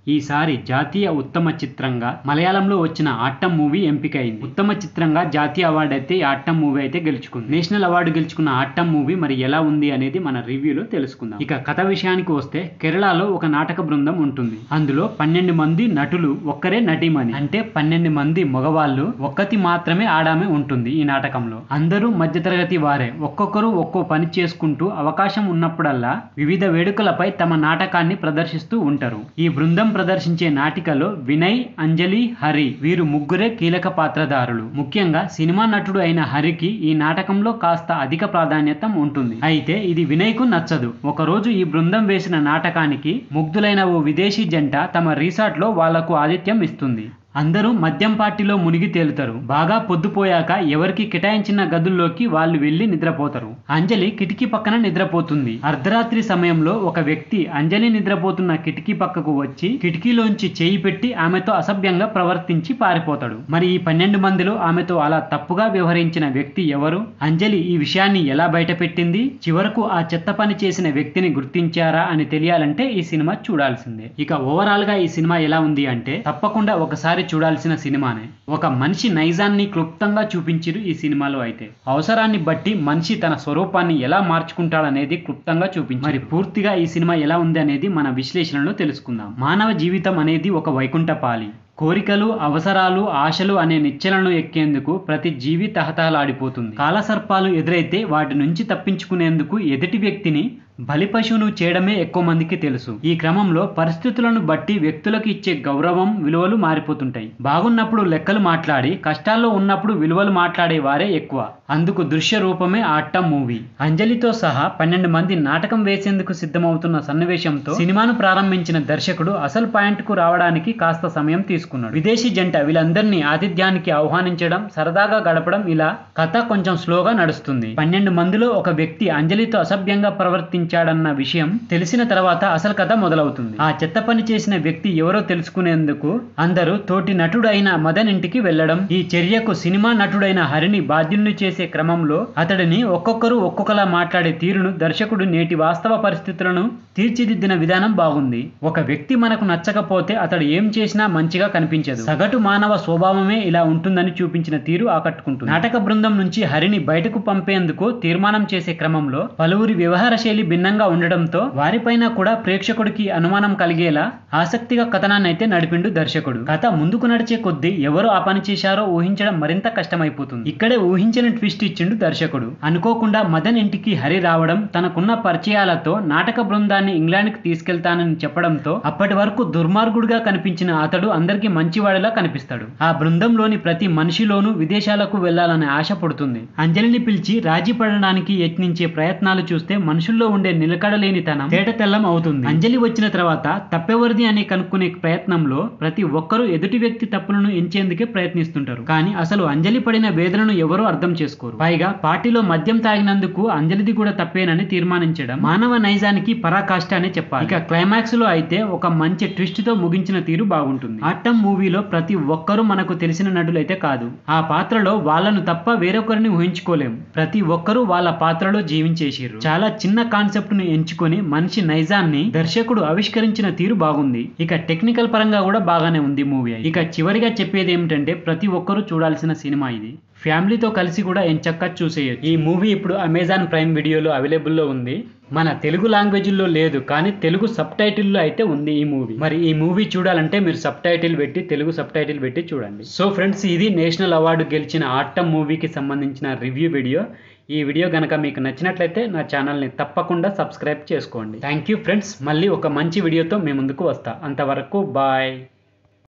ఈసారి జాతీయ ఉత్తమ చిత్రంగా మలయాళంలో వచ్చిన ఆట్టం మూవీ ఎంపికైంది. ఉత్తమ చిత్రంగా జాతీయ అవార్డు అయితే ఈ ఆట్టం మూవీ అయితే గెలుచుకుంది. నేషనల్ అవార్డు గెలుచుకున్న ఆట్టం మూవీ మరి ఎలా ఉంది అనేది మన రివ్యూలో తెలుసుకుందాం. ఇక కథ విషయానికి వస్తే కేరళలో ఒక నాటక బృందం ఉంటుంది. అందులో 12 మంది నటులు, ఒక్కరే నటీమణి. అంటే 12 మంది మగవాళ్ళు, ఒక్కతి మాత్రమే ఆడామె ఉంటుంది ఈ నాటకంలో. అందరూ మధ్యతరగతి వారే. ఒక్కొక్కరు ఒక్కో పని చేసుకుంటూ అవకాశం ఉన్నప్పుడల్లా వివిధ వేడుకలపై తమ నాటకాన్ని ప్రదర్శిస్తూ ఉంటారు. ఈ బృందం ప్రదర్శించే నాటికలో వినయ్, అంజలి, హరి వీరు ముగ్గురే కీలక పాత్రధారులు. ముఖ్యంగా సినిమా నటుడు అయిన హరికి ఈ నాటకంలో కాస్త అధిక ప్రాధాన్యత ఉంటుంది. అయితే ఇది వినయ్ కు నచ్చదు. ఒకరోజు ఈ బృందం వేసిన నాటకానికి ముగ్ధులైన ఓ విదేశీ జంట తమ రిసార్ట్ లో వాళ్లకు ఆతిథ్యం ఇస్తుంది. అందరూ మద్యం పార్టీలో మునిగి తేలుతారు. బాగా పొద్దుపోయాక ఎవరికి కేటాయించిన గదుల్లోకి వాళ్ళు వెళ్లి నిద్రపోతారు. అంజలి కిటికీ పక్కన నిద్రపోతుంది. అర్ధరాత్రి సమయంలో ఒక వ్యక్తి అంజలి నిద్రపోతున్న కిటికీ పక్కకు వచ్చి కిటికీలోంచి చేయి పెట్టి ఆమెతో అసభ్యంగా ప్రవర్తించి పారిపోతాడు. మరి ఈ 12 మందిలో ఆమెతో అలా తప్పుగా వ్యవహరించిన వ్యక్తి ఎవరు? అంజలి ఈ విషయాన్ని ఎలా బయటపెట్టింది? చివరకు ఆ చెత్త పని చేసిన వ్యక్తిని గుర్తించారా అని తెలియాలంటే ఈ సినిమా చూడాల్సిందే. ఇక ఓవరాల్ గా ఈ సినిమా ఎలా ఉంది అంటే తప్పకుండా ఒకసారి చూడాల్సిన సినిమానే. ఒక మనిషి నైజాన్ని క్లుప్తంగా చూపించారు ఈ సినిమాలో. అయితే అవసరాన్ని బట్టి మనిషి తన స్వరూపాన్ని ఎలా మార్చుకుంటాడనేది క్లుప్తంగా చూపించారు. మరి పూర్తిగా ఈ సినిమా ఎలా ఉంది అనేది మన విశ్లేషణలో తెలుసుకుందాం. మానవ జీవితం అనేది ఒక వైకుంఠపాలి. కోరికలు, అవసరాలు, ఆశలు అనే నిచ్చెలను ఎక్కేందుకు ప్రతి జీవి తహతహలాడిపోతుంది. కాలసర్పాలు ఎదురైతే వాటి నుంచి తప్పించుకునేందుకు ఎదుటి వ్యక్తిని బలిపశువును చేయడమే ఎక్కువ మందికి తెలుసు. ఈ క్రమంలో పరిస్థితులను బట్టి వ్యక్తులకు ఇచ్చే గౌరవం, విలువలు మారిపోతుంటాయి. బాగున్నప్పుడు లెక్కలు మాట్లాడి, కష్టాల్లో ఉన్నప్పుడు విలువలు మాట్లాడే వారే ఎక్కువ. అందుకు దృశ్య రూపమే ఆట్టం మూవీ. అంజలితో సహా 12 మంది నాటకం వేసేందుకు సిద్ధమవుతున్న సన్నివేశంతో సినిమాను ప్రారంభించిన దర్శకుడు అసలు పాయింట్ కు రావడానికి కాస్త సమయం తీసుకున్నాడు. విదేశీ జంట వీళ్ళందరినీ ఆతిథ్యానికి ఆహ్వానించడం, సరదాగా గడపడం, ఇలా కథ కొంచెం స్లోగా నడుస్తుంది. 12 మందిలో ఒక వ్యక్తి అంజలితో అసభ్యంగా ప్రవర్తించాడన్న విషయం తెలిసిన తర్వాత అసలు కథ మొదలవుతుంది. ఆ చెత్త పని చేసిన వ్యక్తి ఎవరో తెలుసుకునేందుకు అందరూ తోటి నటుడు అయిన మదన్ ఇంటికి వెళ్లడం, ఈ చర్యకు సినిమా నటుడైన హరిని బాధ్యుల్ని చేసే క్రమంలో అతడిని ఒక్కొక్కరు ఒక్కొక్కలా మాట్లాడే తీరును దర్శకుడు నేటి వాస్తవ పరిస్థితులను తీర్చిదిద్దిన విధానం బాగుంది. ఒక వ్యక్తి మనకు నచ్చకపోతే అతడు ఏం చేసినా మంచిగా కనిపించదు. సగటు మానవ స్వభావమే ఇలా ఉంటుందని చూపించిన తీరు ఆకట్టుకుంటుంది. నాటక బృందం నుంచి హరిని బయటకు పంపేందుకు తీర్మానం చేసే క్రమంలో పలువురి వ్యవహార శైలి భిన్నంగా ఉండడంతో వారిపైన కూడా ప్రేక్షకుడికి అనుమానం కలిగేలా ఆసక్తిగా కథనాన్ని అయితే నడిపిండు దర్శకుడు. కథ ముందుకు నడిచే కొద్దీ ఎవరు ఆ పని చేశారో ఊహించడం మరింత కష్టమైపోతుంది. ఇక్కడే ఊహించని ట్విస్ట్ ఇచ్చిండు దర్శకుడు. అనుకోకుండా మదన్ ఇంటికి హరి రావడం, తనకున్న పరిచయాలతో నాటక బృందాన్ని ఇంగ్లాండ్ కి తీసుకెళ్తానని చెప్పడంతో అప్పటి వరకు దుర్మార్గుడిగా కనిపించిన అతడు అందరికీ మంచివాడిలా కనిపిస్తాడు. ఆ బృందంలోని ప్రతి మనిషిలోనూ విదేశాలకు వెళ్లాలనే ఆశ పుడుతుంది. అంజలిని పిలిచి రాజీ పడడానికి యత్నించే ప్రయత్నాలు చూస్తే మనుషుల్లో ఉండే నిలకడలేనితనం తేటతెల్లం అవుతుంది. అంజలి వచ్చిన తర్వాత తప్పెవరిది అని కనుక్కునే ప్రయత్నంలో ప్రతి ఒక్కరూ ఎదుటి వ్యక్తి తప్పులను ఎంచేందుకే ప్రయత్నిస్తుంటారు. కానీ అసలు అంజలి పడిన వేదనను ఎవరూ అర్థం చేసుకోరు. పైగా పార్టీలో మద్యం తాగినందుకు అంజలిది కూడా తప్పేనని తీర్మానించడం మానవ నైజానికి పరాకాష్ట అనే చెప్పాలి. ఇక క్లైమాక్స్ లో అయితే ఒక మంచి ట్విస్ట్ తో ముగించిన తీరు బాగుంటుంది. ఆట్టం మూవీలో ప్రతి ఒక్కరూ మనకు తెలిసిన నటులైతే కాదు. ఆ పాత్రలో వాళ్ళను తప్ప వేరొకరిని ఊహించుకోలేం. ప్రతి ఒక్కరూ వాళ్ళ పాత్రలో జీవించేసిర్రు. చాలా చిన్న కాన్సెప్ట్ ను ఎంచుకొని మనిషి నైజాన్ని దర్శకుడు ఆవిష్కరించిన తీరు బాగుంది. ఇక టెక్నికల్ పరంగా కూడా బాగానే ఉంది మూవీ. ఇక చివరిగా చెప్పేది ఏమిటంటే ప్రతి ఒక్కరూ చూడాల్సిన సినిమా ఇది. ఫ్యామిలీతో కలిసి కూడా ఎంచక్కా చూసేయచ్చు. ఈ మూవీ ఇప్పుడు అమెజాన్ ప్రైమ్ వీడియోలో అవైలబుల్లో ఉంది. మన తెలుగు లాంగ్వేజ్లో లేదు, కానీ తెలుగు సబ్ టైటిల్లో అయితే ఉంది ఈ మూవీ. మరి ఈ మూవీ చూడాలంటే మీరు సబ్ టైటిల్ పెట్టి, తెలుగు సబ్ టైటిల్ పెట్టి చూడండి. సో ఫ్రెండ్స్, ఇది నేషనల్ అవార్డు గెలిచిన ఆట్టం మూవీకి సంబంధించిన రివ్యూ వీడియో. ఈ వీడియో కనుక మీకు నచ్చినట్లయితే నా ఛానల్ని తప్పకుండా సబ్స్క్రైబ్ చేసుకోండి. Thank you friends. మళ్ళీ ఒక మంచి వీడియోతో మీ ముందుకు వస్తా. అంతవరకు బాయ్.